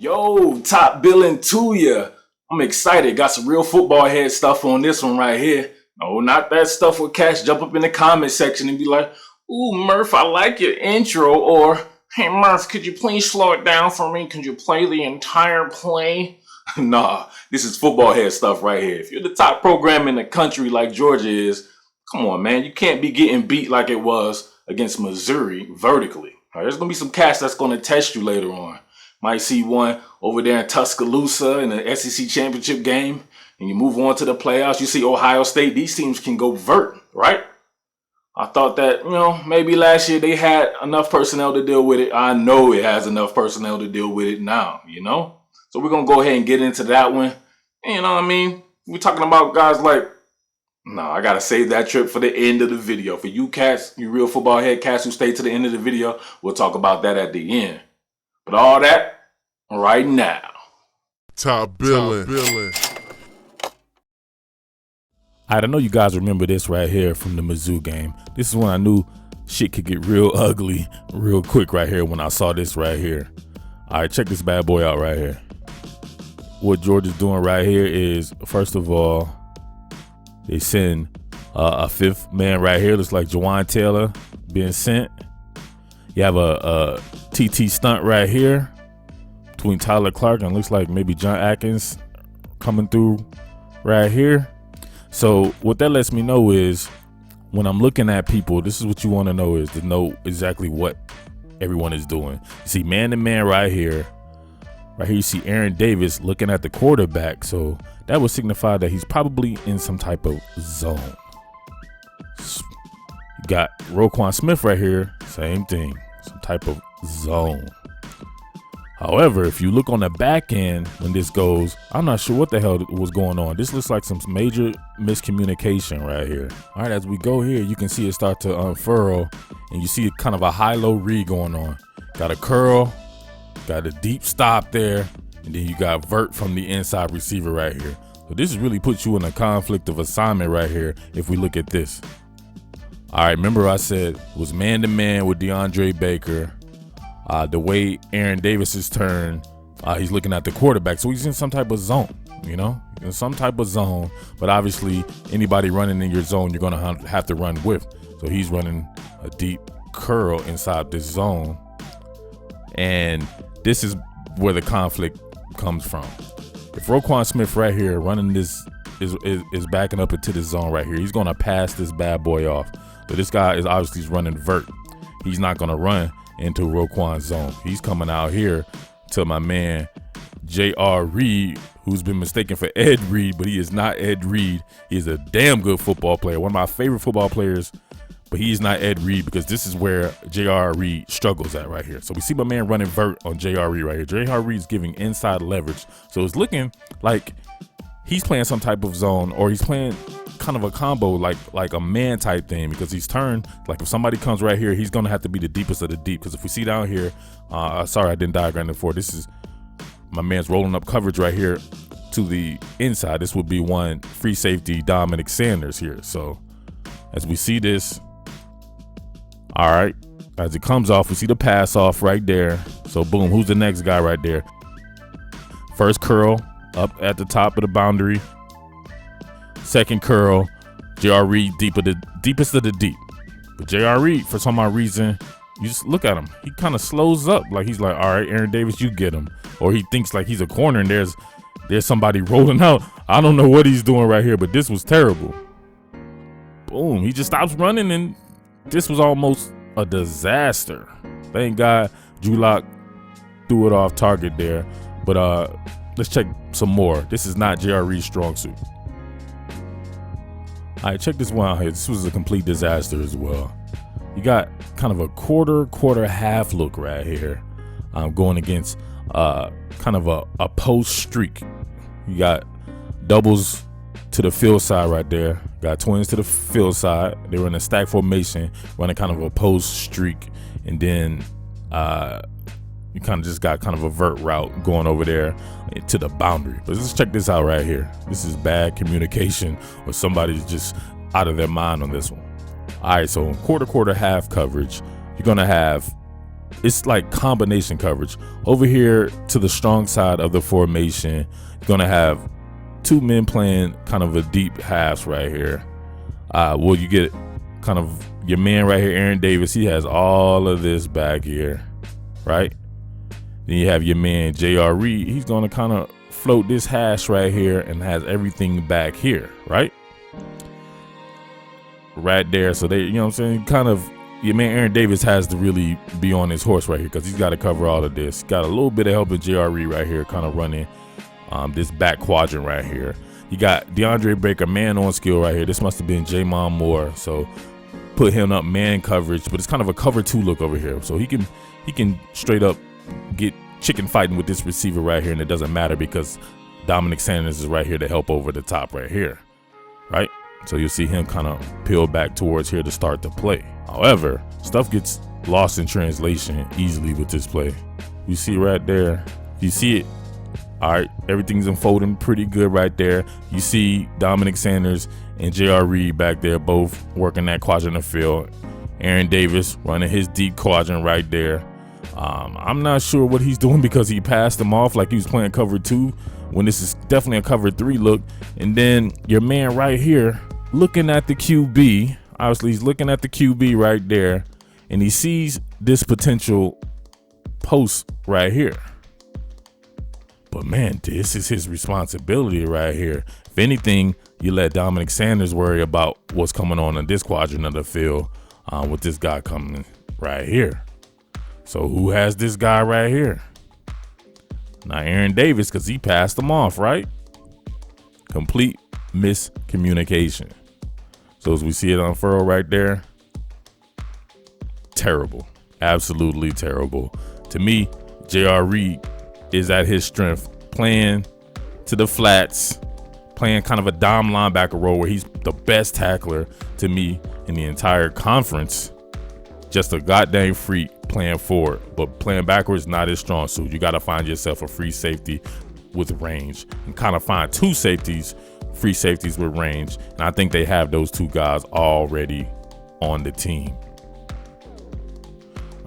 Yo, top Billin to ya. I'm excited. Got some real football head stuff on this one right here. No, not that stuff with Cash jump up in the comment section and be like, ooh, Murf, I like your intro. Or, hey, Murf, could you please slow it down for me? Could you play the entire play? Nah, this is football head stuff right here. If you're the top program in the country like Georgia is, come on, man. You can't be getting beat like it was against Missouri vertically. All right, there's going to be some Cash that's going to test you later on. Might see one over there in Tuscaloosa in the SEC championship game, and you move on to the playoffs. You see Ohio State, these teams can go vert, right? I thought that, maybe last year they had enough personnel to deal with it. I know it has enough personnel to deal with it now, So we're going to go ahead and get into that one. And you know what I mean? We're talking about guys like, I got to save that trip for the end of the video. For you cats, you real football head cats who stay to the end of the video, we'll talk about that at the end. But all that right now. Top Billin. All right, I know you guys remember this right here from the Mizzou game. This is when I knew shit could get real ugly real quick right here when I saw this right here. All right, check this bad boy out right here. What Georgia's doing right here is, first of all, they send a fifth man right here. Looks like Jawan Taylor being sent. You have a TT stunt right here between Tyler Clark and looks like maybe John Atkins coming through right here. So what that lets me know is when I'm looking at people, this is what you want to know, is to know exactly what everyone is doing. You see man to man right here. Right here you see Aaron Davis looking at the quarterback. So that would signify that he's probably in some type of zone. You got Roquan Smith right here, same thing, some type of zone. However, if you look on the back end when this goes, I'm not sure what the hell was going on. This looks like some major miscommunication right here. All right, as we go here, you can see it start to unfurl, and you see kind of a high-low read going on. Got a curl, got a deep stop there, and then you got vert from the inside receiver right here. So this really puts you in a conflict of assignment right here if we look at this. All right, remember I said it was man-to-man with DeAndre Baker. The way Aaron Davis's turn, he's looking at the quarterback. So he's in some type of zone, in some type of zone. But obviously, anybody running in your zone, you're going to have to run with. So he's running a deep curl inside this zone. And this is where the conflict comes from. If Roquan Smith right here running this is backing up into this zone right here, he's going to pass this bad boy off. So this guy is obviously running vert. He's not going to run into Roquan's zone. He's coming out here to my man J.R. Reed, who's been mistaken for Ed Reed, but he is not Ed Reed. He is a damn good football player, one of my favorite football players, but he is not Ed Reed because this is where J.R. Reed struggles at right here. So we see my man running vert on J.R. Reed right here. J.R. Reed's giving inside leverage. So it's looking like he's playing some type of zone, or he's playing kind of a combo like a man type thing, because he's turned, like if somebody comes right here, he's gonna have to be the deepest of the deep. Because if we see down here, sorry I didn't diagram it before, this is my man's rolling up coverage right here to the inside. This would be one free safety Dominic Sanders here. So as we see this, all right, as it comes off, we see the pass off right there. So boom, who's the next guy right there? First curl up at the top of the boundary. Second curl, J.R. Reed deepest of the deep. But J.R. Reed, for some odd reason, you just look at him. He kind of slows up. Like he's like, all right, Aaron Davis, you get him. Or he thinks like he's a corner and there's somebody rolling out. I don't know what he's doing right here, but this was terrible. Boom, he just stops running, and this was almost a disaster. Thank God Drew Lock threw it off target there. But let's check some more. This is not J.R. Reed's strong suit. All right, check this one out here. This was a complete disaster as well. You got kind of a quarter half look right here, going against kind of a post streak. You got doubles to the field side right there. Got twins to the field side. They were in a stack formation, running kind of a post streak, and then you kind of just got kind of a vert route going over there to the boundary. But let's check this out right here. This is bad communication, or somebody's just out of their mind on this one. All right, so quarter half coverage, you're gonna have it's like combination coverage. Over here to the strong side of the formation, you're gonna have two men playing kind of a deep halves right here. Well, you get kind of your man right here, Aaron Davis. He has all of this back here, right? Then you have your man J.R. Reed. He's gonna kind of float this hash right here and has everything back here, right? Right there. So they, you know what I'm saying? Kind of, your man Aaron Davis has to really be on his horse right here because he's got to cover all of this. Got a little bit of help with J.R. Reed right here, kind of running this back quadrant right here. You got DeAndre Baker, man on skill right here. This must have been Jamon Moore. So put him up man coverage, but it's kind of a cover two look over here. So he can straight up get chicken fighting with this receiver right here, and it doesn't matter because Dominic Sanders is right here to help over the top right here, right? So you'll see him kind of peel back towards here to start the play. However, stuff gets lost in translation easily with this play. You see right there, you see it. All right, everything's unfolding pretty good right there. You see Dominic Sanders and J.R. Reed back there, both working that quadrant of field. Aaron Davis running his deep quadrant right there. I'm not sure what he's doing because he passed him off like he was playing cover two when this is definitely a cover three look. And then your man right here looking at the QB. Obviously, he's looking at the QB right there, and he sees this potential post right here. But man, this is his responsibility right here. If anything, you let Dominic Sanders worry about what's coming on in this quadrant of the field with this guy coming right here. So who has this guy right here? Not Aaron Davis, because he passed him off, right? Complete miscommunication. So as we see it unfurl right there, terrible, absolutely terrible. To me, J.R. Reed is at his strength, playing to the flats, playing kind of a dime linebacker role where he's the best tackler to me in the entire conference. Just a goddamn freak playing forward, but playing backwards not as strong. So you got to find yourself a free safety with range and kind of find two safeties, free safeties with range. And I think they have those two guys already on the team.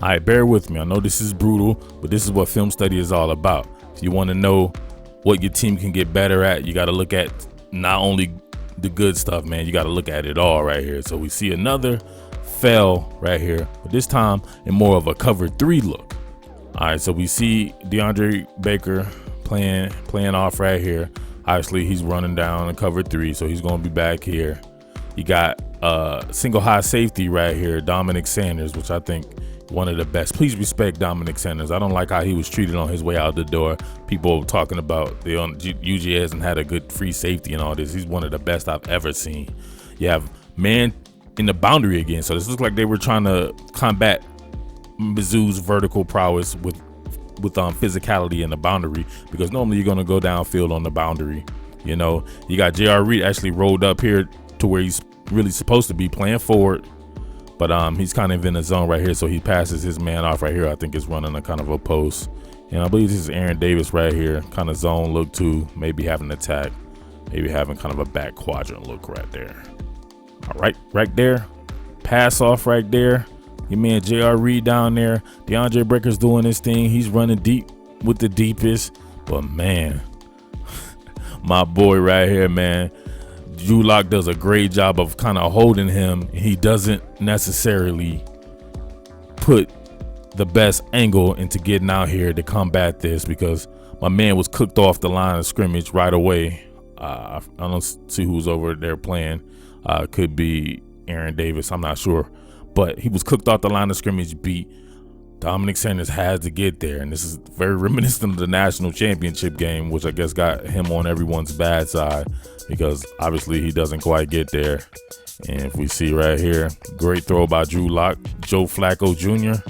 All right, bear with me. I know this is brutal, but this is what film study is all about. If you want to know what your team can get better at, you got to look at not only the good stuff, man. You got to look at it all right here. So we see another fail right here, but this time in more of a cover three look. All right, so we see DeAndre Baker playing off right here. Obviously, he's running down a cover three, so he's going to be back here. You got single high safety right here, Dominic Sanders, which I think one of the best. Please respect Dominic Sanders. I don't like how he was treated on his way out the door. People talking about the UGA hasn't had a good free safety and all this. He's one of the best I've ever seen. You have man in the boundary again. So this looks like they were trying to combat Mizzou's vertical prowess with physicality in the boundary, because normally you're going to go downfield on the boundary. You know, you got J.R. Reed actually rolled up here to where he's really supposed to be playing forward, but he's kind of in the zone right here. So he passes his man off right here. I think it's running a kind of a post. And I believe this is Aaron Davis right here, kind of zone look too, maybe having an attack, maybe having kind of a back quadrant look right there. All right there, pass off right there. Your man J.R. Reed down there. DeAndre Baker's doing his thing. He's running deep with the deepest. But man, my boy right here, man, Drew Lock does a great job of kind of holding him. He doesn't necessarily put the best angle into getting out here to combat this, because my man was cooked off the line of scrimmage right away. I don't see who's over there playing. Could be Aaron Davis, I'm not sure, but he was cooked off the line of scrimmage beat. Dominic Sanders had to get there, and this is very reminiscent of the national championship game, which I guess got him on everyone's bad side, because obviously he doesn't quite get there. And if we see right here, great throw by Drew Lock, Joe Flacco Jr.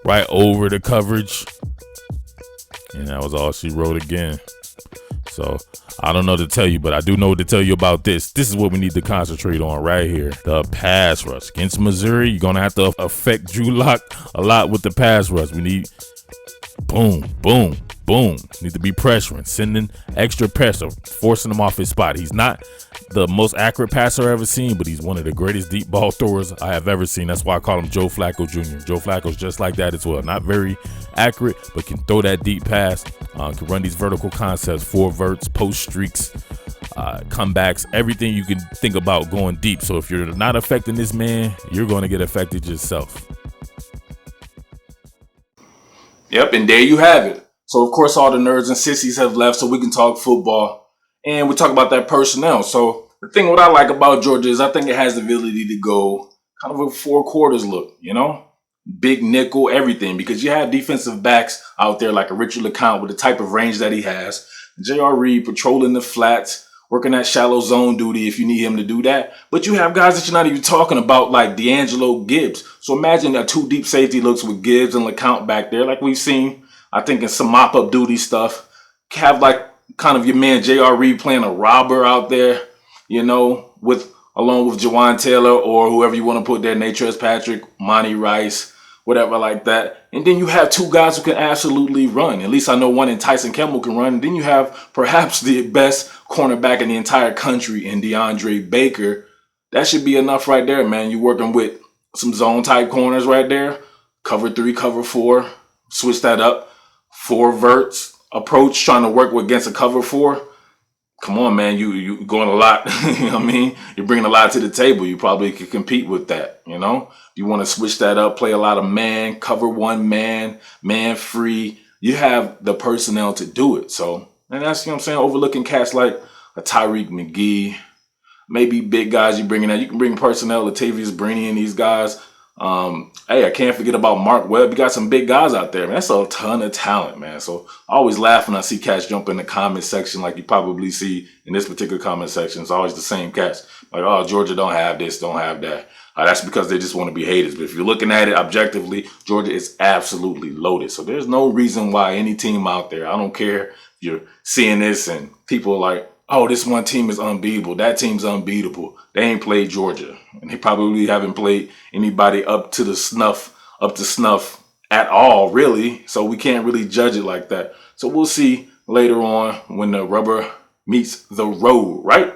right over the coverage, and that was all she wrote again. So I don't know to tell you, but I do know to tell you about this. This is what we need to concentrate on right here. The pass rush against Missouri. You're going to have to affect Drew Lock a lot with the pass rush. We need boom, boom, boom, need to be pressuring, sending extra pressure, forcing him off his spot. He's not the most accurate passer I've ever seen, but he's one of the greatest deep ball throwers I have ever seen. That's why I call him Joe Flacco Jr. Joe Flacco's just like that as well. Not very accurate, but can throw that deep pass, can run these vertical concepts, 4 verts, post streaks, comebacks, everything you can think about going deep. So if you're not affecting this man, you're going to get affected yourself. Yep, and there you have it. So, of course, all the nerds and sissies have left so we can talk football. And we talk about that personnel. So, the thing what I like about Georgia is I think it has the ability to go kind of a 4 quarters look, you know? Big nickel, everything. Because you have defensive backs out there like a Richard LeCounte with the type of range that he has. J.R. Reed patrolling the flats, working that shallow zone duty if you need him to do that. But you have guys that you're not even talking about like D'Angelo Gibbs. So imagine a 2 deep safety looks with Gibbs and LeCounte back there like we've seen, I think, in some mop-up duty stuff. Have like kind of your man J.R. Reed playing a robber out there, you know, along with Jawan Taylor or whoever you want to put there, Natrez Patrick, Monty Rice, whatever like that. And then you have 2 guys who can absolutely run. At least I know one in Tyson Campbell can run. And then you have perhaps the best cornerback in the entire country in DeAndre Baker. That should be enough right there, man. You're working with some zone type corners right there. Cover 3, cover 4. Switch that up. 4 verts approach, trying to work against a cover 4. Come on, man. You going a lot. You know what I mean? You're bringing a lot to the table. You probably could compete with that, you know? You want to switch that up, play a lot of man, cover 1 man, man free. You have the personnel to do it. So, and that's, you know what I'm saying, overlooking cats like a Tyreek McGee, maybe big guys you bringing out. You can bring personnel, Latavius Brini and these guys. Hey, I can't forget about Mark Webb. You got some big guys out there, man. That's a ton of talent, man. So I always laugh when I see cats jump in the comment section like you probably see in this particular comment section. It's always the same cats. Like, oh, Georgia don't have this, don't have that. That's because they just want to be haters. But if you're looking at it objectively, Georgia is absolutely loaded. So there's no reason why any team out there, I don't care if you're seeing this and people are like, oh, this one team is unbeatable. That team's unbeatable. They ain't played Georgia. And they probably haven't played anybody up to snuff at all, really. So we can't really judge it like that. So we'll see later on when the rubber meets the road, right?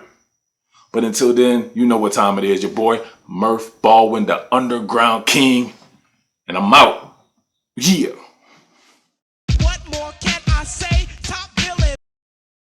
But until then, you know what time it is. Your boy, Murf Baldwin, the Underground King. And I'm out. Yeah.